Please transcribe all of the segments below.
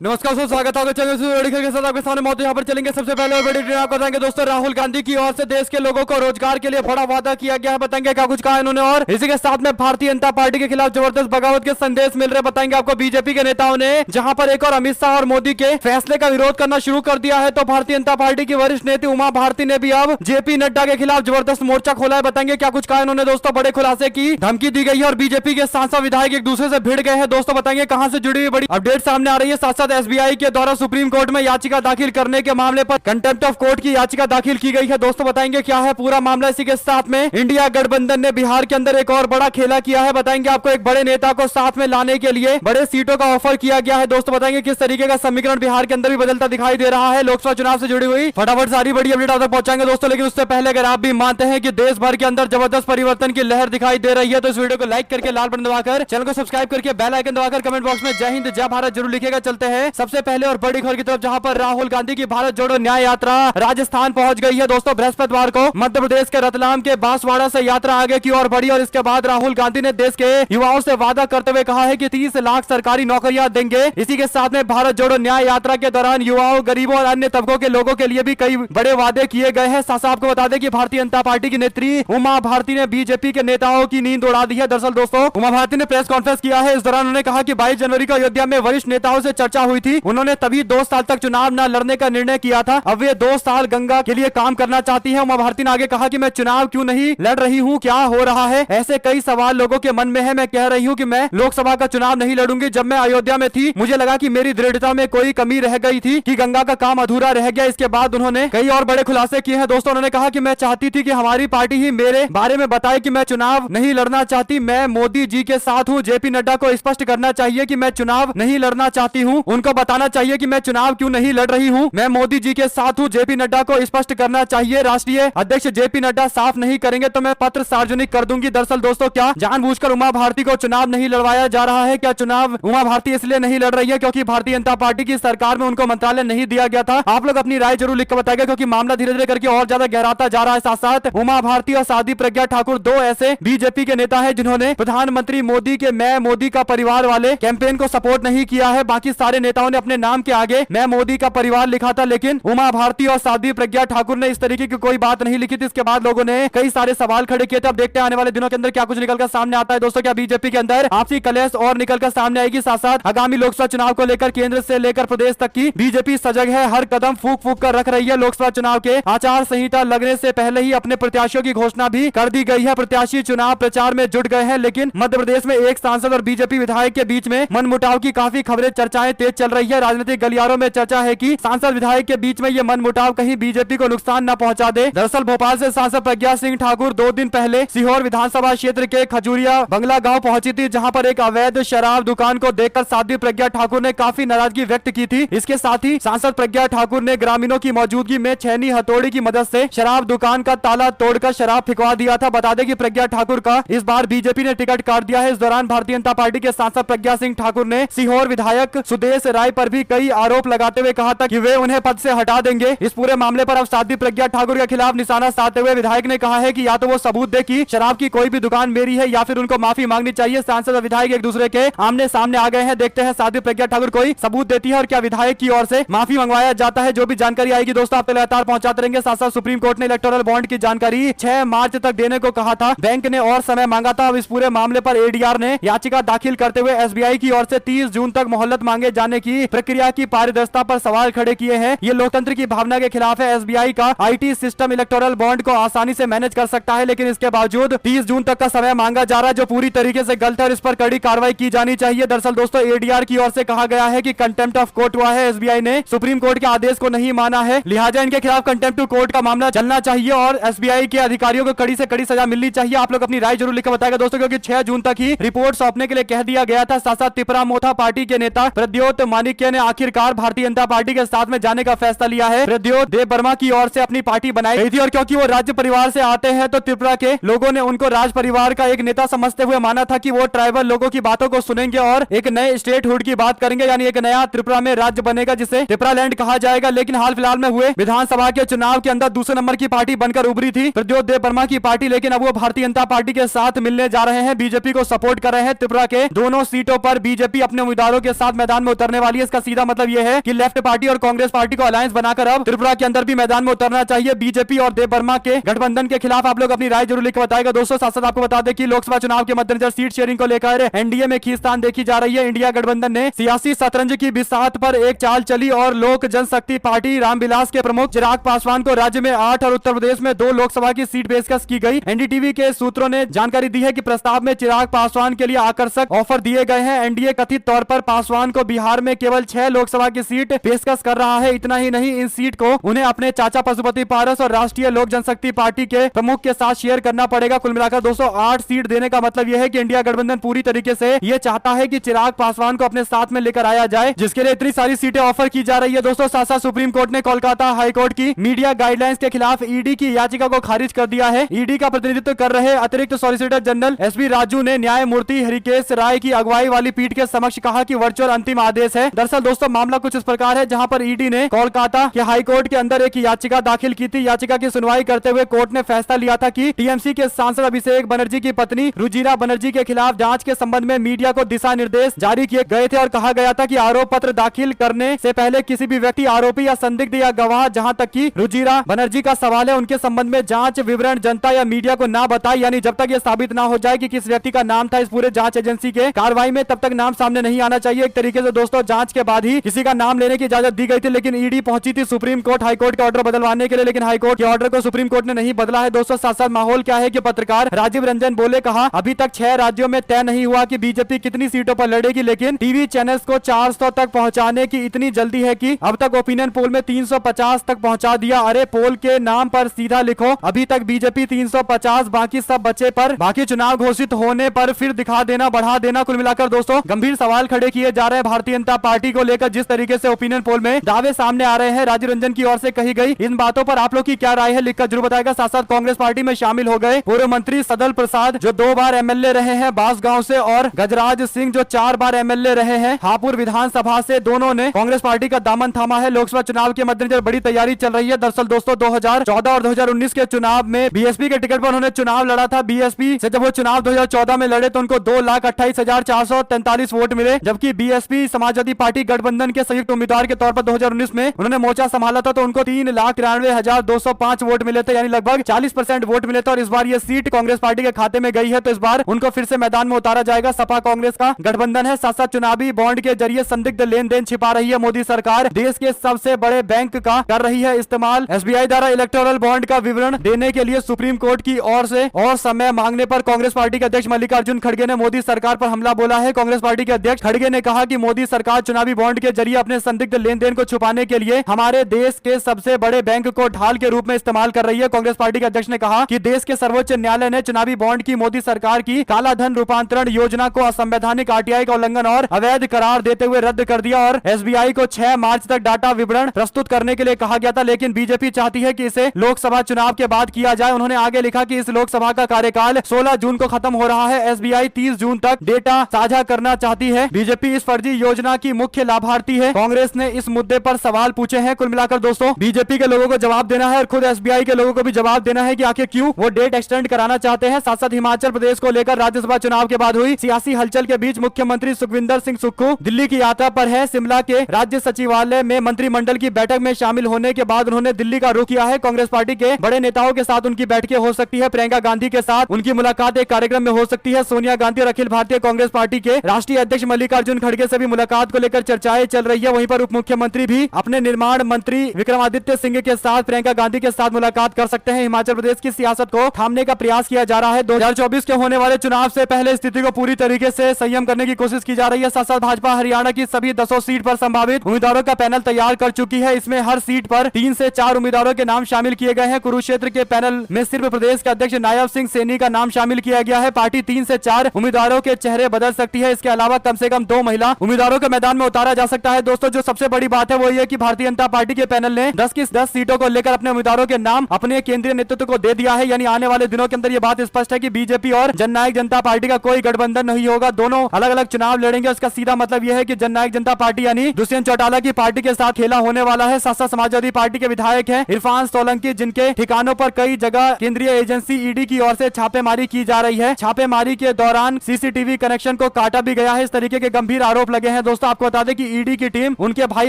नमस्कार दोस्तों, स्वागत है के साथ आपके सामने मौत। यहाँ पर चलेंगे सबसे पहले और बड़ी डिटेल आपको बताएंगे दोस्तों। राहुल गांधी की ओर से देश के लोगों को रोजगार के लिए बड़ा वादा किया गया है, बताएंगे क्या कुछ कहा इन्होंने। और इसी के साथ में भारतीय जनता पार्टी के खिलाफ जबरदस्त बगावत के संदेश मिल रहे, बताएंगे आपको बीजेपी के नेताओं ने जहां पर एक और अमित शाह और मोदी के फैसले का विरोध करना शुरू कर दिया है, तो भारतीय जनता पार्टी की वरिष्ठ नेता उमा भारती ने भी अब जेपी नड्डा के खिलाफ जबरदस्त मोर्चा खोला है, बताएंगे क्या कुछ कहा इन्होंने दोस्तों। बड़े खुलासे की धमकी दी गई है और बीजेपी के सांसद विधायक एक दूसरे से भिड़ गए हैं दोस्तों, बताएंगे कहां से जुड़ी हुई बड़ी अपडेट सामने आ रही है। साथ साथ एसबीआई के द्वारा सुप्रीम कोर्ट में याचिका दाखिल करने के मामले पर कंटेम्प्ट ऑफ कोर्ट की याचिका दाखिल की गई है दोस्तों, बताएंगे क्या है पूरा मामला। इसी के साथ में इंडिया गठबंधन ने बिहार के अंदर एक और बड़ा खेला किया है, बताएंगे आपको। एक बड़े नेता को साथ में लाने के लिए बड़े सीटों का ऑफर किया गया है दोस्तों, बताएंगे किस तरीके का समीकरण बिहार के अंदर भी बदलता दिखाई दे रहा है लोकसभा चुनाव से जुड़ी हुई। फटाफट सारी बड़ी अपडेट आप तक पहुंचाएंगे दोस्तों, लेकिन उससे पहले अगर आप भी मानते हैं कि देश भर के अंदर जबरदस्त परिवर्तन की लहर दिखाई दे रही है, तो इस वीडियो को लाइक करके लाल बटन दबाकर चैनल को सब्सक्राइब करके बेल आइकन दबाकर कमेंट बॉक्स में जय हिंद जय भारत जरूर लिखेगा। चलते हैं सबसे पहले और बड़ी खबर की तरफ, जहां पर राहुल गांधी की भारत जोड़ो न्याय यात्रा राजस्थान पहुंच गई है दोस्तों। बृहस्पतिवार को मध्य प्रदेश के रतलाम के बांसवाड़ा से यात्रा आगे की ओर बढ़ी और इसके बाद राहुल गांधी ने देश के युवाओं से वादा करते हुए कहा है कि 30 लाख सरकारी नौकरियां देंगे। इसी के साथ में भारत जोड़ो न्याय यात्रा के दौरान युवाओं, गरीबों और अन्य तबकों के लोगों के लिए भी कई बड़े वादे किए गए हैं। साथ आपको बता दें कि भारतीय जनता पार्टी की नेत्री उमा भारती ने बीजेपी के नेताओं की नींद उड़ा दी है। दरअसल दोस्तों, उमा भारती ने प्रेस कॉन्फ्रेंस किया है, इस दौरान उन्होंने कहा कि 22 जनवरी को अयोध्या में वरिष्ठ नेताओं से चर्चा हुई थी। उन्होंने तभी 2 साल तक चुनाव न लड़ने का निर्णय किया था। अब वे 2 साल गंगा के लिए काम करना चाहती है। उमा भारती ने आगे कहा कि मैं चुनाव क्यों नहीं लड़ रही हूँ, क्या हो रहा है, ऐसे कई सवाल लोगों के मन में है। मैं कह रही हूँ कि मैं लोकसभा का चुनाव नहीं लड़ूंगी। जब मैं अयोध्या में थी मुझे लगा कि मेरी दृढ़ता में कोई कमी रह गई थी, कि गंगा का काम अधूरा रह गया। इसके बाद उन्होंने कई और बड़े खुलासे किए हैं दोस्तों। उन्होंने कहा कि मैं चाहती थी कि हमारी पार्टी ही मेरे बारे में बताए कि मैं चुनाव नहीं लड़ना चाहती। मैं मोदी जी के साथ हूँ। जेपी नड्डा को स्पष्ट करना चाहिए कि मैं चुनाव नहीं लड़ना चाहती हूँ। उनको बताना चाहिए कि मैं चुनाव क्यों नहीं लड़ रही हूँ। मैं मोदी जी के साथ हूँ। जेपी नड्डा को स्पष्ट करना चाहिए। राष्ट्रीय अध्यक्ष जेपी नड्डा साफ नहीं करेंगे तो मैं पत्र सार्वजनिक कर दूंगी। दरअसल दोस्तों, क्या जानबूझकर उमा भारती को चुनाव नहीं लड़वाया जा रहा है? क्या चुनाव उमा भारती इसलिए नहीं लड़ रही है क्योंकि भारतीय जनता पार्टी की सरकार में उनको मंत्रालय नहीं दिया गया था? आप लोग अपनी राय जरूर लिख कर बताएगा, क्योंकि मामला धीरे धीरे करके और ज्यादा गहराता जा रहा है। साथ साथ उमा भारती और साध्वी प्रज्ञा ठाकुर 2 ऐसे बीजेपी के नेता हैं जिन्होंने प्रधानमंत्री मोदी के मैं मोदी का परिवार वाले कैंपेन को सपोर्ट नहीं किया है। बाकी सारे नेताओं ने अपने नाम के आगे मैं मोदी का परिवार लिखा था, लेकिन उमा भारती और साध्वी प्रज्ञा ठाकुर ने इस तरीके की कोई बात नहीं लिखी थी। इसके बाद लोगों ने कई सारे सवाल खड़े किए थे। अब देखते हैं आने वाले दिनों के अंदर क्या कुछ निकलकर सामने आता है दोस्तों। क्या बीजेपी के अंदर आपसी कलेश और निकलकर सामने आएगी? साथ साथ आगामी लोकसभा चुनाव को लेकर केंद्र से लेकर प्रदेश तक की बीजेपी सजग है, हर कदम फूक फूक कर रख रही है। लोकसभा चुनाव के आचार संहिता लगने से पहले ही अपने प्रत्याशियों की घोषणा भी कर दी गई है। प्रत्याशी चुनाव प्रचार में जुट गए हैं, लेकिन मध्य प्रदेश में एक सांसद और बीजेपी विधायक के बीच में मनमुटाव की काफी खबरें, चर्चाएं तेज चल रही है। राजनीतिक गलियारों में चर्चा है कि सांसद विधायक के बीच में ये मनमुटाव कहीं बीजेपी को नुकसान न पहुंचा दे। दरअसल भोपाल से सांसद प्रज्ञा सिंह ठाकुर 2 दिन पहले सीहोर विधानसभा क्षेत्र के खजूरिया बंगला गांव पहुंची थी, जहां पर एक अवैध शराब दुकान को देखकर साध्वी प्रज्ञा ठाकुर ने काफी नाराजगी व्यक्त की थी। इसके साथ ही सांसद प्रज्ञा ठाकुर ने ग्रामीणों की मौजूदगी में छेनी हथौड़ी की मदद से शराब दुकान का ताला तोड़कर शराब फिकवा दिया था। बता दें कि प्रज्ञा ठाकुर का इस बार बीजेपी ने टिकट काट दिया है। इस दौरान भारतीय जनता पार्टी के सांसद प्रज्ञा सिंह ठाकुर ने सीहोर विधायक सुदेश राय पर भी कई आरोप लगाते हुए कहा था कि वे उन्हें पद से हटा देंगे। इस पूरे मामले पर अब साध्वी प्रज्ञा ठाकुर के खिलाफ निशाना साधते हुए विधायक ने कहा है कि या तो वो सबूत दे कि शराब की कोई भी दुकान मेरी है, या फिर उनको माफी मांगनी चाहिए। सांसद और विधायक एक दूसरे के आमने सामने आ गए हैं। देखते हैं साध्वी प्रज्ञा ठाकुर कोई सबूत देती है और क्या विधायक की ओर से माफी मंगवाया जाता है। जो भी जानकारी आएगी दोस्तों आप लगातार पहुंचाते रहेंगे। साथ साथ सुप्रीम कोर्ट ने इलेक्टोरल बॉन्ड की जानकारी 6 मार्च तक देने को कहा था। बैंक ने और समय मांगा था। अब इस पूरे मामले पर एडीआर ने याचिका दाखिल करते हुए एसबीआई की ओर से 30 जून तक मोहलत मांगे जाने की प्रक्रिया की पारदर्शिता पर सवाल खड़े किए हैं। ये लोकतंत्र की भावना के खिलाफ है। एसबीआई का आईटी सिस्टम इलेक्टोरल बॉन्ड को आसानी से मैनेज कर सकता है, लेकिन इसके बावजूद 30 जून तक का समय मांगा जा रहा है, जो पूरी तरीके से गलत है और इस पर कड़ी कार्रवाई की जानी चाहिए। दरअसल दोस्तों, एडीआर की ओर से कहा गया है कि कंटेम्प्ट ऑफ कोर्ट हुआ है। एसबीआई ने सुप्रीम कोर्ट के आदेश को नहीं माना है, लिहाजा इनके खिलाफ कंटेम्प्ट टू कोर्ट का मामला चलना चाहिए और एसबीआई के अधिकारियों को कड़ी से कड़ी सजा मिलनी चाहिए। आप लोग अपनी राय जरूर लिखकर बताएगा दोस्तों, क्योंकि 6 जून तक ही रिपोर्ट सौंपने के लिए कह दिया गया था। साथ साथ तिपरा मोथा पार्टी के नेता प्रद्योत माणिक्य ने आखिरकार भारतीय जनता पार्टी के साथ में जाने का फैसला लिया है। प्रद्योत देव वर्मा की ओर से अपनी पार्टी बनाई गई थी और क्योंकि वो राज्य परिवार से आते हैं तो त्रिपुरा के लोगों ने उनको राज परिवार का एक नेता समझते हुए माना था कि वो ट्राइबल लोगों की बातों को सुनेंगे और एक नए स्टेट हुड की बात करेंगे, यानी एक नया त्रिपुरा में राज्य बनेगा जिसे त्रिपुरा लैंड कहा जाएगा। लेकिन हाल फिलहाल में हुए विधानसभा के चुनाव के अंदर दूसरे नंबर की पार्टी बनकर उभरी थी प्रद्योत देव वर्मा की पार्टी, लेकिन अब वो भारतीय जनता पार्टी के साथ मिलने जा रहे हैं, बीजेपी को सपोर्ट कर रहे हैं। त्रिपुरा के दोनों सीटों पर बीजेपी अपने उम्मीदवारों के साथ मैदान में उतर उतरने वाली है। इसका सीधा मतलब यह है कि लेफ्ट पार्टी और कांग्रेस पार्टी को अलायंस बनाकर अब त्रिपुरा के अंदर भी मैदान में उतरना चाहिए। बीजेपी और देव वर्मा के गठबंधन के खिलाफ आप लोग अपनी राय जरूर लिख बताएगा। दोस्तों साथ साथ आपको बता दें कि लोकसभा चुनाव के मद्देनजर सीट शेयरिंग को लेकर एनडीए में खींचतान देखी जा रही है। इंडिया गठबंधन ने सियासी शतरंज की बिसात पर एक चाल चली और लोक जनशक्ति पार्टी रामविलास के प्रमुख चिराग पासवान को राज्य में 8 और उत्तर प्रदेश में 2 लोकसभा की सीट पेशकश की गई। एनडीटीवी के सूत्रों ने जानकारी दी है कि प्रस्ताव में चिराग पासवान के लिए आकर्षक ऑफर दिए गए हैं। एनडीए कथित तौर पर पासवान को बिहार में केवल 6 लोकसभा की सीट पेशकश कर रहा है। इतना ही नहीं, इन सीट को उन्हें अपने चाचा पशुपति पारस और राष्ट्रीय लोक जनशक्ति पार्टी के प्रमुख के साथ शेयर करना पड़ेगा। कुल मिलाकर दोस्तों 8 सीट देने का मतलब यह है कि इंडिया गठबंधन पूरी तरीके से यह चाहता है कि चिराग पासवान को अपने साथ में लेकर आया जाए, जिसके लिए इतनी सारी सीटें ऑफर की जा रही है। दोस्तों साथ साथ सुप्रीम कोर्ट ने कोलकाता हाईकोर्ट की मीडिया गाइडलाइंस के खिलाफ ईडी की याचिका को खारिज कर दिया है। ईडी का प्रतिनिधित्व कर रहे अतिरिक्त सॉलिसिटर जनरल एसबी राजू ने न्यायमूर्ति हरिकेश राय की अगुवाई वाली पीठ के समक्ष कहा कि वर्चुअल अंतिम आदेश है। दरअसल दोस्तों मामला कुछ इस प्रकार है, जहां पर ईडी ने कोलकाता के हाईकोर्ट के अंदर एक याचिका दाखिल की थी। याचिका की सुनवाई करते हुए कोर्ट ने फैसला लिया था कि टीएमसी के सांसद अभिषेक बनर्जी की पत्नी रुजिरा बनर्जी के खिलाफ जांच के संबंध में मीडिया को दिशा निर्देश जारी किए गए थे और कहा गया था कि आरोप पत्र दाखिल करने से पहले किसी भी व्यक्ति, आरोपी या संदिग्ध या गवाह, जहां तक कि रुजिरा बनर्जी का सवाल है, उनके संबंध में जांच विवरण जनता या मीडिया को ना बताए, यानी जब तक यह साबित ना हो जाए कि किस व्यक्ति का नाम था इस पूरे जांच एजेंसी के कार्रवाई में, तब तक नाम सामने नहीं आना चाहिए। एक तरीके से दोस्तों जांच के बाद ही किसी का नाम लेने की इजाजत दी गई थी, लेकिन ईडी पहुंची थी सुप्रीम कोर्ट हाईकोर्ट के ऑर्डर बदलवाने के लिए, लेकिन हाईकोर्ट के ऑर्डर को सुप्रीम कोर्ट ने नहीं बदला है। दोस्तों साथ साथ माहौल क्या है कि पत्रकार राजीव रंजन बोले, कहा अभी तक 6 राज्यों में तय नहीं हुआ कि बीजेपी कितनी सीटों पर लड़ेगी, लेकिन टीवी चैनल्स को 400 तक पहुंचाने की इतनी जल्दी है कि अब तक ओपिनियन पोल में 350 तक पहुंचा दिया। अरे पोल के नाम पर सीधा लिखो, अभी तक बीजेपी 350, बाकी सब बचे पर बाकी चुनाव घोषित होने पर फिर दिखा देना, बढ़ा देना। कुल मिलाकर दोस्तों गंभीर सवाल खड़े किए जा रहे हैं भारतीय जनता पार्टी को लेकर। जिस तरीके से ओपिनियन पोल में दावे सामने आ रहे हैं राजीव रंजन की ओर से कही गई इन बातों पर आप लोग की क्या राय है, लिखकर जरूर बताएगा। साथ साथ कांग्रेस पार्टी में शामिल हो गए पूर्व मंत्री सदल प्रसाद जो 2 बार एमएलए रहे हैं बांसगांव से, और गजराज सिंह जो 4 बार एमएलए रहे हैं हापुड़ विधानसभा से। दोनों ने कांग्रेस पार्टी का दामन थामा है। लोकसभा चुनाव के मद्देनजर बड़ी तैयारी चल रही है। दरअसल दोस्तों 2014 और 2019 के चुनाव में बीएसपी के टिकट पर उन्होंने चुनाव लड़ा था। बीएसपी से जब वो चुनाव 2014 में लड़े तो उनको 2,28,443 वोट मिले, जबकि बीएसपी समाजवादी पार्टी गठबंधन के संयुक्त उम्मीदवार के तौर पर 2019 में उन्होंने मोर्चा संभाला था तो उनको 3,93,205 वोट मिले थे, यानी लगभग 40% वोट मिले थे। और इस बार ये सीट कांग्रेस पार्टी के खाते में गई है, तो इस बार उनको फिर से मैदान में उतारा जाएगा। सपा कांग्रेस का गठबंधन है। साथ साथ चुनावी बॉन्ड के जरिए संदिग्ध लेन देन छिपा रही है मोदी सरकार। देश के सबसे बड़े बैंक का कर रही है इस्तेमाल। एसबीआई द्वारा इलेक्टोरल बॉन्ड का विवरण देने के लिए सुप्रीम कोर्ट की ओर से और समय मांगने पर कांग्रेस पार्टी के अध्यक्ष मल्लिकार्जुन खड़गे ने मोदी सरकार पर हमला बोला है। कांग्रेस पार्टी के अध्यक्ष खड़गे ने कहा कि मोदी सरकार चुनावी बॉन्ड के जरिए अपने संदिग्ध लेन देन को छुपाने के लिए हमारे देश के सबसे बड़े बैंक को ढाल के रूप में इस्तेमाल कर रही है। कांग्रेस पार्टी के अध्यक्ष ने कहा कि देश के सर्वोच्च न्यायालय ने चुनावी बॉन्ड की मोदी सरकार की काला धन रूपांतरण योजना को असंवैधानिक, आरटीआई का उल्लंघन और अवैध करार देते हुए रद्द कर दिया और एसबीआई को 6 मार्च तक डाटा विवरण प्रस्तुत करने के लिए कहा गया था, लेकिन बीजेपी चाहती है कि इसे लोकसभा चुनाव के बाद किया जाए। उन्होंने आगे लिखा कि इस लोकसभा का कार्यकाल 16 जून को खत्म हो रहा है। एसबीआई 30 जून तक डेटा साझा करना चाहती है। बीजेपी इस फर्जी योजना की मुख्य लाभार्थी है। कांग्रेस ने इस मुद्दे पर सवाल पूछे हैं। कुल मिलाकर दोस्तों बीजेपी के लोगों को जवाब देना है और खुद एसबीआई के लोगों को भी जवाब देना है कि आखिर क्यों वो डेट एक्सटेंड कराना चाहते हैं। साथ साथ हिमाचल प्रदेश को लेकर राज्यसभा चुनाव के बाद हुई सियासी हलचल के बीच मुख्यमंत्री सुखविंदर सिंह सुक्खू दिल्ली की यात्रा पर है। शिमला के राज्य सचिवालय में मंत्रिमंडल की बैठक में शामिल होने के बाद उन्होंने दिल्ली का रुख किया है। कांग्रेस पार्टी के बड़े नेताओं के साथ उनकी बैठकें हो सकती है। प्रियंका गांधी के साथ उनकी मुलाकात एक कार्यक्रम में हो सकती है। सोनिया गांधी और अखिल भारतीय कांग्रेस पार्टी के राष्ट्रीय अध्यक्ष मल्लिकार्जुन खड़गे से भी मुलाकात को लेकर चर्चाएं चल रही है। वहीं पर उप मुख्यमंत्री भी अपने निर्माण मंत्री विक्रमादित्य सिंह के साथ प्रियंका गांधी के साथ मुलाकात कर सकते हैं। हिमाचल प्रदेश की सियासत को थामने का प्रयास किया जा रहा है। 2024 के होने वाले चुनाव से पहले स्थिति को पूरी तरीके से संयम करने की कोशिश की जा रही है। साथ साथ भाजपा हरियाणा की सभी 10 सीट पर संभावित उम्मीदवारों का पैनल तैयार कर चुकी है। इसमें हर सीट पर 3 से 4 उम्मीदवारों के नाम शामिल किए गए हैं। कुरुक्षेत्र के पैनल में सिर्फ प्रदेश के अध्यक्ष नायब सिंह सैनी का नाम शामिल किया गया है। पार्टी 3 से 4 उम्मीदवारों के चेहरे बदल सकती है। इसके अलावा कम से कम 2 महिला उम्मीदवारों को मैदान में उतारा जा सकता है। दोस्तों जो सबसे बड़ी बात है वो ये कि भारतीय जनता पार्टी के पैनल ने 10 की 10 सीटों को लेकर अपने उम्मीदवारों के नाम अपने केंद्रीय नेतृत्व को दे दिया है। यानी आने वाले दिनों के अंदर ये बात स्पष्ट है कि बीजेपी और जननायक जनता पार्टी का कोई गठबंधन नहीं होगा। दोनों अलग अलग चुनाव लड़ेंगे। इसका सीधा मतलब यह है कि जननायक जनता पार्टी यानी दुष्यंत चौटाला की पार्टी के साथ खेला होने वाला है। साथ साथ समाजवादी पार्टी के विधायक हैं इरफान सोलंकी, जिनके ठिकानों पर कई जगह केंद्रीय एजेंसी ईडी की ओर से छापेमारी की जा रही है। छापेमारी के दौरान सीसीटीवी कनेक्शन को काटा भी गया है। इस तरीके के गंभीर आरोप लगे हैं। दोस्तों आपको बता दें कि ईडी की टीम उनके भाई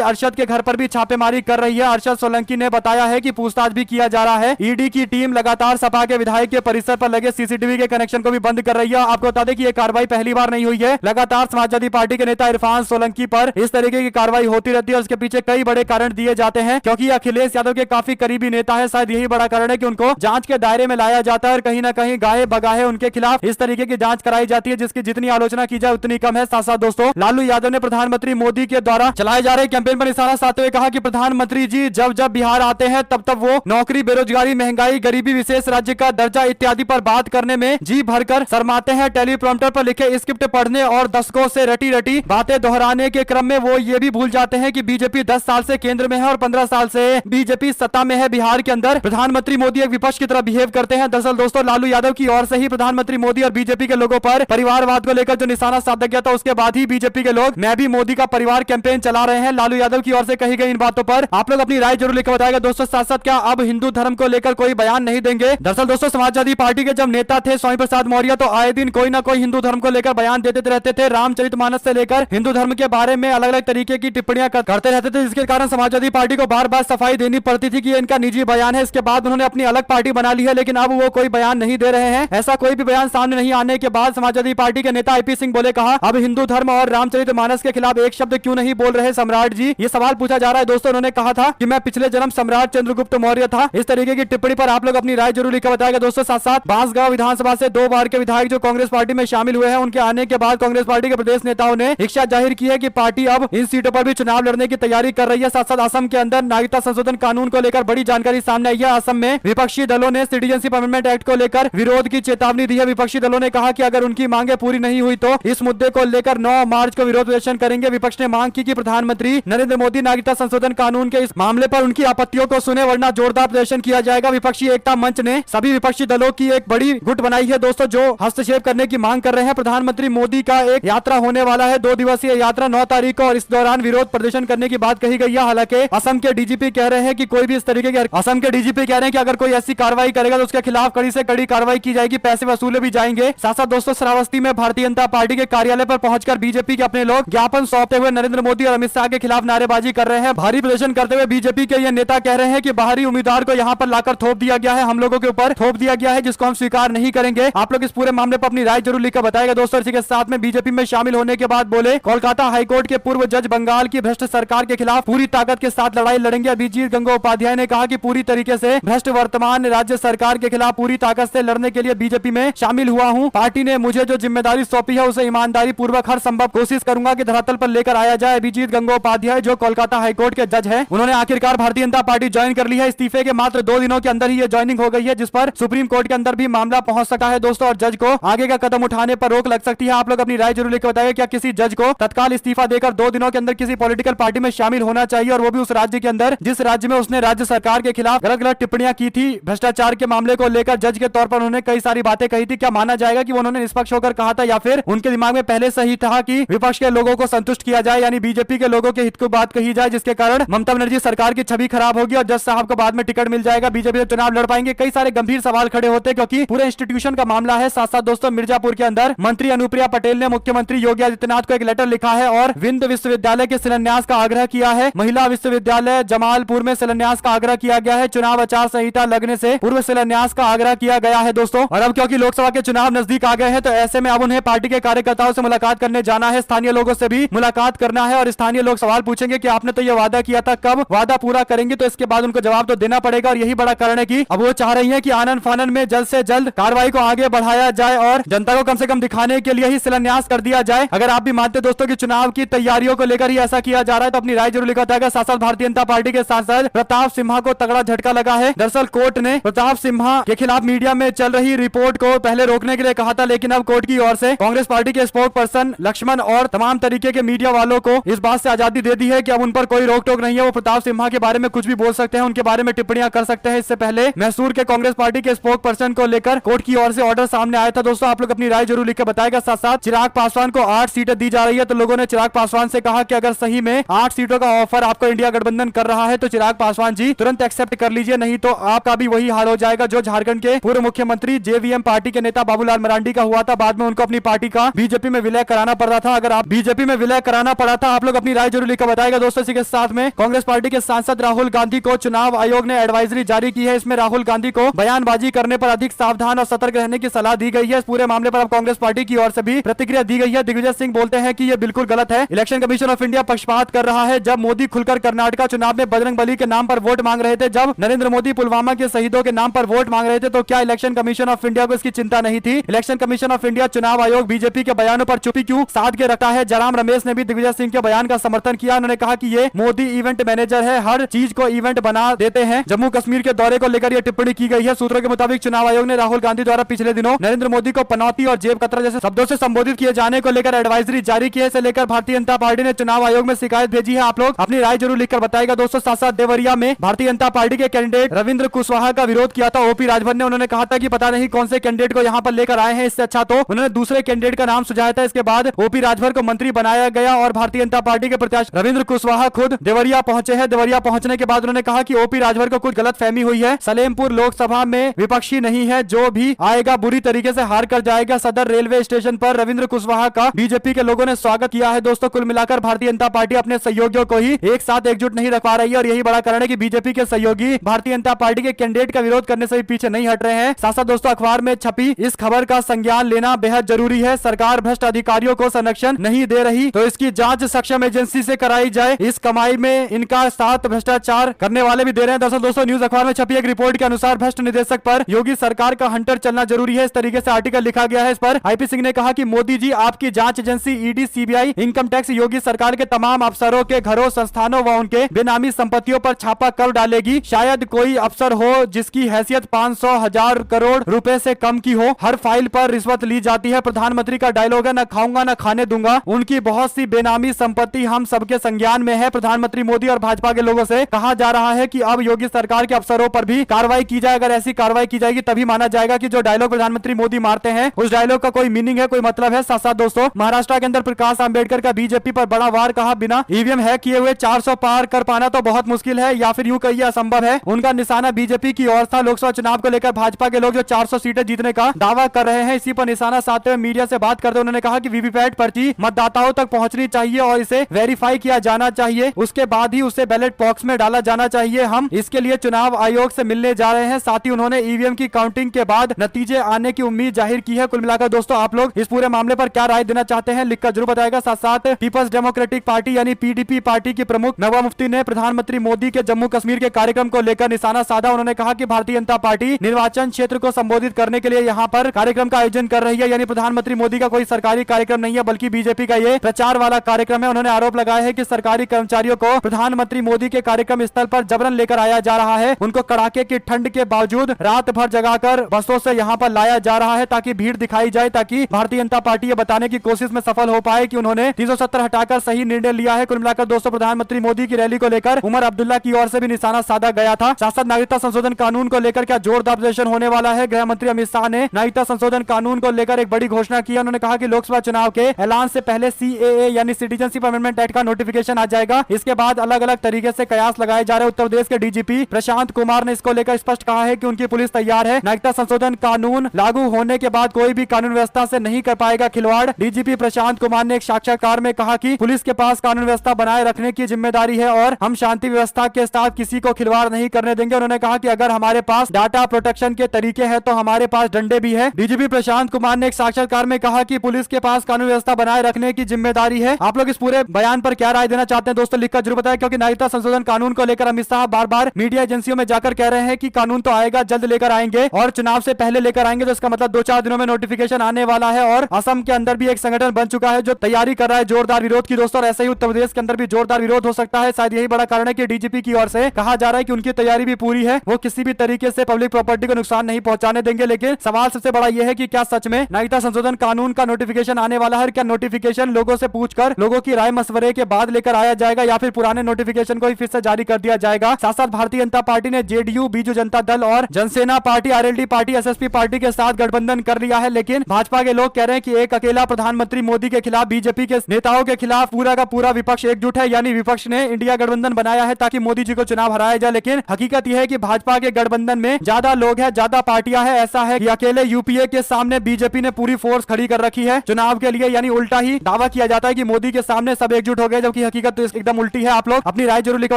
अरशद के घर पर भी छापेमारी कर रही है। अरशद सोलंकी ने बताया है कि पूछताछ भी किया जा रहा है। ईडी की टीम लगातार सपा के विधायक के परिसर पर लगे सीसीटीवी के कनेक्शन को भी बंद कर रही है। आपको बता दें कि यह कार्रवाई पहली बार नहीं हुई है। लगातार समाजवादी पार्टी के नेता इरफान सोलंकी पर इस तरीके की कार्रवाई होती रहती है और उसके पीछे कई बड़े कारण दिए जाते हैं, क्योंकि अखिलेश यादव के काफी करीबी नेता है। शायद यही बड़ा कारण है कि उनको जांच के दायरे में लाया जाता है और कहीं ना कहीं गाहे बगाहे उनके खिलाफ इस तरीके की जांच कराई जाती है, जिसकी जितनी आलोचना की जाए उतनी कम है। साथ साथ दोस्तों लालू यादव ने प्रधानमंत्री मोदी के द्वारा चलाए जा रहे कैंपेन पर निशाना साधते हुए कहा कि प्रधानमंत्री जी जब जब बिहार आते हैं तब तब वो नौकरी, बेरोजगारी, महंगाई, गरीबी, विशेष राज्य का दर्जा इत्यादि पर बात करने में जी भरकर शर्माते हैं। टेलीप्रॉम्प्टर पर लिखे स्क्रिप्ट पढ़ने और दशकों से रटी रटी बातें दोहराने के क्रम में वो ये भी भूल जाते हैं कि बीजेपी 10 साल से केंद्र में है और 15 साल से बीजेपी सत्ता में है बिहार के अंदर। प्रधानमंत्री मोदी एक विपक्ष की तरह बिहेव करते हैं। दरअसल दोस्तों लालू यादव की ओर से ही प्रधानमंत्री मोदी और बीजेपी के लोगों पर परिवारवाद को लेकर जो निशाना साधा गया था, उसके बाद ही बीजेपी के लोग मैं भी मोदी का परिवार कैंपेन चला रहे हैं। लालू यादव की ओर से कही गई इन बातों पर आप लोग अपनी राय जरूर लिखकर बताएगा। दोस्तों साथ साथ क्या अब हिंदू धर्म को लेकर कोई बयान नहीं देंगे? दरअसल दोस्तों समाजवादी पार्टी के जब नेता थे स्वामी प्रसाद मौर्य तो आए दिन कोई ना कोई हिंदू धर्म को लेकर बयान देते रहते थे। रामचरितमानस से लेकर हिंदू धर्म के बारे में अलग अलग तरीके की टिप्पणियां करते रहते थे, जिसके कारण समाजवादी पार्टी को बार बार सफाई देनी पड़ती थी कि ये इनका निजी बयान है। इसके बाद उन्होंने अपनी अलग पार्टी बना ली है, लेकिन अब वो कोई बयान नहीं दे रहे हैं। ऐसा कोई भी बयान सामने नहीं आने के बाद समाजवादी पार्टी के नेता आईपी सिंह बोले, कहा अब हिंदू धर्म और रामचरितमानस के खिलाफ एक शब्द क्यों नहीं बोल रहे सम्राट जी? ये सवाल पूछा जा रहा है। दोस्तों उन्होंने कहा था कि मैं पिछले जन्म सम्राट चंद्रगुप्त मौर्य था। इस तरीके की टिप्पणी पर आप लोग अपनी राय जरूर लिखकर बताएगा। दोस्तों साथ साथ बांसगांव विधानसभा से 2 बार के विधायक जो कांग्रेस पार्टी में शामिल हुए हैं, उनके आने के बाद कांग्रेस पार्टी के प्रदेश नेताओं ने इच्छा जाहिर की है कि पार्टी अब इन सीटों पर भी चुनाव लड़ने की तैयारी कर रही है। साथ साथ असम के अंदर नागरिकता संशोधन कानून को लेकर बड़ी जानकारी सामने आई है। असम में विपक्षी दलों ने सिटीजनशिप अमेंडमेंट एक्ट को लेकर विरोध की चेतावनी दी है। विपक्षी दलों ने कहा कि अगर उनकी मांगे पूरी नहीं हुई तो इस मुद्दे को लेकर 9 मार्च को विरोध प्रदर्शन करेंगे। विपक्ष ने मांग की कि प्रधानमंत्री नरेंद्र मोदी नागरिकता संशोधन कानून के इस मामले पर उनकी आपत्तियों को सुने, वरना जोरदार प्रदर्शन किया जाएगा। विपक्षी एकता मंच ने सभी विपक्षी दलों की एक बड़ी गुट बनाई है दोस्तों, जो हस्तक्षेप करने की मांग कर रहे हैं। प्रधानमंत्री मोदी का एक यात्रा होने वाला है, 2 दिवसीय यात्रा 9 तारीख को, और इस दौरान विरोध प्रदर्शन करने की बात कही गई है। हालांकि असम के डीजीपी कह रहे हैं कि कोई भी इस तरीके के अगर कोई ऐसी कार्रवाई करेगा तो उसके खिलाफ कड़ी से कड़ी कार्रवाई की जाएगी, पैसे वसूले भी जाएंगे। साथ साथ दोस्तों श्रावस्ती में भारतीय जनता पार्टी के कार्यालय पर पहुंचकर बीजेपी के अपने लोग ज्ञापन सौंपते हुए नरेंद्र मोदी और अमित शाह के खिलाफ नारेबाजी कर रहे हैं। भारी प्रदर्शन करते हुए बीजेपी के ये नेता कह रहे हैं कि बाहरी उम्मीदवार को यहाँ पर लाकर थोप दिया गया है, हम लोगों के ऊपर थोप दिया गया है, जिसको हम स्वीकार नहीं करेंगे। आप लोग इस पूरे मामले पर अपनी राय जरूर लिखकर बताएगा। दोस्तों इसी के साथ में बीजेपी में शामिल होने के बाद बोले, कोलकाता हाईकोर्ट के पूर्व जज बंगाल की भ्रष्ट सरकार के खिलाफ पूरी ताकत के साथ लड़ाई लड़ेंगे। अभिजीत गंगोपाध्याय ने कहा कि पूरी तरीके से भ्रष्ट वर्तमान राज्य सरकार के खिलाफ पूरी ताकत से लड़ने के लिए बीजेपी में शामिल हुआ हूं। पार्टी ने मुझे जो जिम्मेदारी सौंपी है उसे ईमानदारी पूर्वक हर संभव कोशिश करूंगा कि धरातल पर लेकर आया जाए। अभिजीत गंगोपाध्याय जो कोलकाता हाईकोर्ट के जज हैं, उन्होंने आखिरकार भारतीय जनता पार्टी ज्वाइन कर ली है। इस्तीफे के मात्र 2 दिनों के अंदर ही ये ज्वाइनिंग हो गई है, जिस पर सुप्रीम कोर्ट के अंदर भी मामला पहुंच सका है दोस्तों, और जज को आगे का कदम उठाने पर रोक लग सकती है। आप लोग अपनी राय जरूर लिखकर बताइए, क्या किसी जज को तत्काल इस्तीफा देकर 2 दिनों के अंदर किसी पॉलिटिकल पार्टी में शामिल होना चाहिए, और वो भी उस राज्य के अंदर जिस राज्य में उसने राज्य सरकार के खिलाफ गलत गलत टिप्पणियां की थी। भ्रष्टाचार के मामले को लेकर जज के तौर पर उन्होंने कई सारी बातें कही थी। क्या माना जाएगा कि उन्होंने निष्पक्ष होकर कहा था, या फिर उनके दिमाग में पहले से ही था कि विपक्ष के लोगों को संतुष्ट किया जाए, यानी बीजेपी के लोगों के हित को बात कही जाए, जिसके कारण ममता बनर्जी सरकार की छवि खराब होगी और जज साहब को बाद में टिकट मिल जाएगा, बीजेपी से चुनाव लड़ पाएंगे। कई सारे गंभीर सवाल खड़े होते हैं, क्योंकि पूरे इंस्टीट्यूशन का मामला है। साथ साथ दोस्तों मिर्जापुर के अंदर मंत्री अनुप्रिया पटेल ने मुख्यमंत्री योगी आदित्यनाथ को एक लेटर लिखा है और विंध्य विश्वविद्यालय के शिलान्यास का आग्रह किया है। महिला विश्वविद्यालय जमालपुर में शिलान्यास का आग्रह किया गया है। चुनाव आचार संहिता लगने से पूर्व शिलान्यास का आग्रह किया गया है दोस्तों। और अब क्योंकि लोकसभा के चुनाव नजदीक आ गए हैं, तो ऐसे में अब उन्हें पार्टी के कार्यकर्ताओं से मुलाकात करने जाना है, स्थानीय लोगों से भी मुलाकात करना है, और स्थानीय लोग सवाल पूछेंगे कि आपने तो ये वादा किया था, कब वादा पूरा करेंगे? तो इसके बाद उनको जवाब तो देना पड़ेगा, और यही बड़ा कारण है कि अब वो चाह रही है कि आनन फानन में जल्द से जल्द कार्रवाई को आगे बढ़ाया जाए और जनता को कम से कम दिखाने के लिए ही शिलान्यास कर दिया जाए। अगर आप भी मानते दोस्तों कि चुनाव की तैयारियों को लेकर ही ऐसा किया जा रहा है, तो अपनी राय जरूर लिखा जाएगा। साथ साथ भारतीय जनता पार्टी के सांसद प्रताप सिम्हा को तगड़ा झटका लगा है। दरअसल कोर्ट ने प्रताप सिम्हा के खिलाफ मीडिया में चल रही रिपोर्ट को पहले रोकने के लिए कहा था, लेकिन अब कोर्ट की ओर से कांग्रेस पार्टी के स्पोक पर्सन लक्ष्मण और तमाम तरीके के मीडिया वालों को इस बात से आजादी दे दी है कि अब उन पर कोई रोक टोक नहीं है। वो प्रताप सिम्हा के बारे में कुछ भी बोल सकते हैं, उनके बारे में टिप्पणियां कर सकते हैं। इससे पहले मैसूर के कांग्रेस पार्टी के स्पोक पर्सन को लेकर कोर्ट की ओर से ऑर्डर सामने आया था दोस्तों। आप लोग अपनी राय जरूर लिखकर बताएगा। साथ साथ चिराग पासवान को 8 सीटें दी जा रही है, तो लोगों ने चिराग पासवान से कहा कि अगर सही में 8 सीटों का ऑफर आपको इंडिया गठबंधन कर रहा है तो चिराग पासवान जी तुरंत एक्सेप्ट कर लीजिए, नहीं तो आपका भी वही हाल हो जाएगा जो झारखंड के पूर्व मुख्यमंत्री जेवीएम पार्टी के नेता बाबूलाल मरांडी का हुआ था। बाद में उनको अपनी पार्टी का बीजेपी में विलय कराना पड़ रहा था। अगर आप बीजेपी में में विलय कराना पड़ा था। आप लोग अपनी राय जरूर लिखकर बताएगा दोस्तों। इसी के साथ में कांग्रेस पार्टी के सांसद राहुल गांधी को चुनाव आयोग ने एडवाइजरी जारी की है। इसमें राहुल गांधी को बयानबाजी करने पर अधिक सावधान और सतर्क रहने की सलाह दी गई है। इस पूरे मामले पर अब कांग्रेस पार्टी की ओर से भी प्रतिक्रिया दी गई है। दिग्विजय सिंह बोलते हैं कि यह बिल्कुल गलत है। इलेक्शन कमीशन ऑफ इंडिया पक्षपात कर रहा है। जब मोदी खुलकर कर्नाटका चुनाव में बजरंगबली के नाम पर वोट मांग रहे थे, जब नरेंद्र मोदी पुलवामा के शहीदों के नाम पर वोट मांग रहे थे, तो क्या इलेक्शन कमीशन ऑफ इंडिया को इसकी चिंता नहीं थी? इलेक्शन कमीशन ऑफ इंडिया, चुनाव आयोग बीजेपी के बयानों पर चुप्पी क्यों साध के रखा है? जयराम रमेश ने भी दिग्विजय सिंह के बयान का समर्थन किया। उन्होंने कहा कि ये मोदी इवेंट मैनेजर है, हर चीज को इवेंट बना देते हैं। जम्मू कश्मीर के दौरे को लेकर यह टिप्पणी की गई है। सूत्रों के मुताबिक चुनाव आयोग ने राहुल गांधी द्वारा पिछले दिनों नरेंद्र मोदी को पनौती और जेब कतरा जैसे शब्दों से संबोधित किए जाने को लेकर एडवाइजरी जारी की है। इसे लेकर भारतीय जनता पार्टी ने चुनाव आयोग में शिकायत भेजी है। आप लोग अपनी राय जरूर लिखकर बताएगा दोस्तों। साथ साथ देवरिया में भारतीय जनता पार्टी के कैंडिडेट रविंद्र कुशवाहा का विरोध किया था ओपी राजभर ने। उन्होंने कहा था कि पता नहीं कौन से कैंडिडेट को यहाँ पर लेकर आए हैं, इससे अच्छा तो उन्होंने दूसरे कैंडिडेट का नाम सुझाया था। इसके बाद ओपी राजभर को मंत्री बनाया गया और भारतीय जनता पार्टी के प्रत्याशी रविंद्र कुशवाहा खुद देवरिया पहुंचे हैं। देवरिया पहुंचने के बाद उन्होंने कहा कि ओपी राजभर को कुछ गलतफहमी हुई है। सलेमपुर लोकसभा में विपक्षी नहीं है, जो भी आएगा बुरी तरीके से हार कर जाएगा। सदर रेलवे स्टेशन पर रविंद्र कुशवाहा का बीजेपी के लोगों ने स्वागत किया है। दोस्तों कुल मिलाकर भारतीय जनता पार्टी अपने सहयोगियों को ही एक साथ एकजुट नहीं रख पा रही है और यही बड़ा कारण है कि बीजेपी के सहयोगी भारतीय जनता पार्टी के कैंडिडेट का विरोध करने से भी पीछे नहीं हट रहे हैं। साथ साथ दोस्तों अखबार में छपी इस खबर का संज्ञान लेना बेहद जरूरी है। सरकार भ्रष्ट अधिकारियों को संरक्षण नहीं दे रही तो इसकी जांच सक्षम एजेंसी से कराई जाए। इस कमाई में इनका साथ भ्रष्टाचार करने वाले भी दे रहे हैं। दरअसल दोस्तों न्यूज अखबार में छपी एक रिपोर्ट के अनुसार भ्रष्ट निदेशक पर योगी सरकार का हंटर चलना जरूरी है, इस तरीके से आर्टिकल लिखा गया है। इस पर आईपी सिंह ने कहा कि मोदी जी आपकी जांच agency ED, CBI, income tax Yogi सरकार के तमाम अफसरों के घरों, संस्थानों व उनके बेनामी संपत्तियों पर छापा कर डालेगी। शायद कोई अफसर हो जिसकी हैसियत 500,000 करोड़ रुपए से कम की हो। हर फाइल पर रिश्वत ली जाती है। प्रधानमंत्री का डायलॉग है, न खाऊंगा न खाने दूंगा। उनकी बहुत सी बेनामी संपत्ति हम सबके संज्ञान में है। प्रधानमंत्री मोदी और भाजपा के लोगों से कहा जा रहा है कि अब योगी सरकार के अफसरों पर भी कार्रवाई की जाए। अगर ऐसी कार्रवाई की जाएगी तभी माना जाएगा कि जो डायलॉग प्रधानमंत्री मोदी मारते हैं उस डायलॉग का कोई मीनिंग है, कोई मतलब है। साथ साथ दोस्तों महाराष्ट्र के अंदर प्रकाश आंबेडकर का बीजेपी पर बड़ा वार, कहा बिना ईवीएम हैक किए हुए 400 पार कर पाना तो बहुत मुश्किल है या फिर यूं कहिए असंभव है। उनका निशाना बीजेपी की ओर था। लोकसभा चुनाव को लेकर भाजपा के लोग जो 400 सीटें जीतने का दावा कर रहे हैं, इसी पर निशाना साधते हुए मीडिया से बात करते उन्होंने कहा कि वीवीपैट पर्ची मतदाताओं तक पहुंचनी चाहिए और इसे वेरीफाई किया जाना चाहिए। उसके बाद ही उसे बैलेट बॉक्स में डाला जाना चाहिए। हम इसके लिए चुनाव आयोग से मिलने जा रहे हैं। साथ ही उन्होंने ईवीएम की काउंटिंग के बाद नतीजे आने की उम्मीद जाहिर की है। कुल मिलाकर दोस्तों आप लोग इस पूरे मामले पर क्या राय देना चाहते हैं लिखकर जरूर बताएगा। साथ साथ पीपल्स डेमोक्रेटिक पार्टी यानी पीडीपी पार्टी की प्रमुख नवा मुफ्ती ने प्रधानमंत्री मोदी के जम्मू कश्मीर के कार्यक्रम को लेकर निशाना साधा। उन्होंने कहा कि भारतीय जनता पार्टी निर्वाचन क्षेत्र को संबोधित करने के लिए यहाँ पर कार्यक्रम का आयोजन कर रही है। यानी प्रधानमंत्री मोदी का कोई सरकारी कार्यक्रम नहीं है बल्कि बीजेपी का ये प्रचार वाला कार्यक्रम है। उन्होंने आरोप लगाया है कि सरकारी कर्मचारियों को प्रधानमंत्री मोदी के कार्यक्रम स्थल पर जबरन लेकर आया जा रहा है। उनको कड़ाके की ठंड के बावजूद रात भर जगाकर बसों से यहाँ पर लाया जा रहा है ताकि भीड़ दिखाई जाए, ताकि भारतीय जनता पार्टी ये बताने की कोशिश में सफल हो पाए कि उन्होंने 370 हटाकर सही निर्णय लिया है। कुल मिलाकर दोस्तों प्रधानमंत्री मोदी की रैली को लेकर उमर अब्दुल्ला की ओर से भी निशाना साधा गया था। साथ साथ नागरिकता संशोधन कानून को लेकर क्या जोरदार प्रदर्शन होने वाला है। गृह मंत्री अमित शाह ने नागरिकता संशोधन कानून को लेकर एक बड़ी घोषणा की। उन्होंने कहा कि लोकसभा चुनाव के ऐलान से पहले सीएए यानी सिटीजनशिप अमेंडमेंट एक्ट का नोटिफिकेशन आ जाएगा। इसके बाद अलग अलग तरीके से कयास लगाए जा रहे। उत्तर प्रदेश के डीजीपी प्रशांत कुमार ने इसको लेकर स्पष्ट कहा है कि उनकी पुलिस तैयार है। नागरिकता संशोधन कानून लागू होने के बाद कोई भी कानून व्यवस्था से नहीं कर पाएगा खिलवाड़। डीजीपी प्रशांत कुमार ने एक साक्षात्कार में कहा कि पुलिस के पास कानून व्यवस्था बनाए रखने की जिम्मेदारी है और हम शांति व्यवस्था के साथ किसी को खिलवाड़ नहीं करने देंगे। उन्होंने कहा कि अगर हमारे पास डाटा प्रोटेक्शन के तरीके हैं तो हमारे पास डंडे भी है। डीजीपी प्रशांत कुमार ने एक साक्षात्कार में कहा कि पुलिस के पास कानून व्यवस्था बनाए रखने की जिम्मेदारी है। आप लोग इस पूरे बयान पर क्या राय देना चाहते हैं दोस्तों लिखकर जरूर बताएं, क्योंकि नागरिकता संशोधन कानून को लेकर अमित शाह बार बार मीडिया एजेंसियों में जाकर कह रहे हैं कि कानून तो आएगा, जल्द लेकर आएंगे और चुनाव से पहले लेकर आएंगे। तो इसका मतलब 2-4 दिनों में नोटिफिकेशन आने वाला है। और असम के अंदर भी एक संगठन बन चुका है जो तैयारी कर रहा है जोरदार विरोध की दोस्तों। और ऐसे ही उत्तर प्रदेश के अंदर भी जोरदार विरोध हो सकता है। शायद यही बड़ा कारण है कि डीजीपी की ओर से कहा जा रहा है कि उनकी तैयारी भी पूरी है, वो किसी भी तरीके से पब्लिक प्रॉपर्टी को नुकसान नहीं पहुंचाने देंगे। लेकिन सवाल सबसे बड़ा यह है कि क्या सच में नागरिकता संशोधन कानून का नोटिफिकेशन आने वाला है? क्या नोटिफिकेशन लोगों से पूछकर लोगों की राय मशवरे के बाद लेकर आया जाएगा या फिर पुराने नोटिफिकेशन को ही फिर से जारी कर दिया जाएगा? साथ साथ भारतीय जनता पार्टी ने जेडीयू, बीजू जनता दल और Jana Sena party, RLD party, SSP party के साथ गठबंधन कर लिया है। लेकिन भाजपा के लोग कह रहे हैं कि एक अकेला प्रधानमंत्री मोदी के खिलाफ, बीजेपी के नेताओं के खिलाफ पूरा का पूरा विपक्ष एकजुट है। यानी विपक्ष ने इंडिया गठबंधन बनाया है ताकि मोदी जी को चुनाव हराया जाए। लेकिन हकीकत यह है कि भाजपा के गठबंधन में ज्यादा लोग हैं, ज्यादा पार्टियां हैं। ऐसा है कि अकेले यूपीए के सामने बीजेपी ने पूरी फोर्स खड़ी कर रखी है चुनाव के लिए। यानी उल्टा ही दावा किया किया जाता है कि मोदी के सामने सब एकजुट हो गए, जबकि हकीकत तो एकदम उल्टी है। आप लोग अपनी राय जरूर लिखकर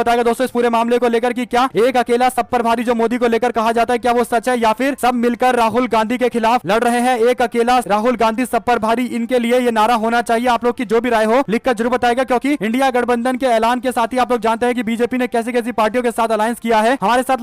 बताएगा दोस्तों इस पूरे मामले को लेकर कि क्या एक अकेला सब पर भारी जो मोदी को लेकर कहा जाता है क्या वो सच है, या फिर सब मिलकर राहुल गांधी के खिलाफ लड़ रहे हैं। एक अकेला राहुल गांधी सब पर भारी, इनके लिए ये नारा होना चाहिए। आप लोग की जो भी राय हो लिखकर जरूर बताएगा, क्योंकि इंडिया गठबंधन के ऐलान के साथ ही आप लोग जानते हैं कि बीजेपी ने कैसी कैसी पार्टियों के साथ अलायंस किया है। हमारे साथ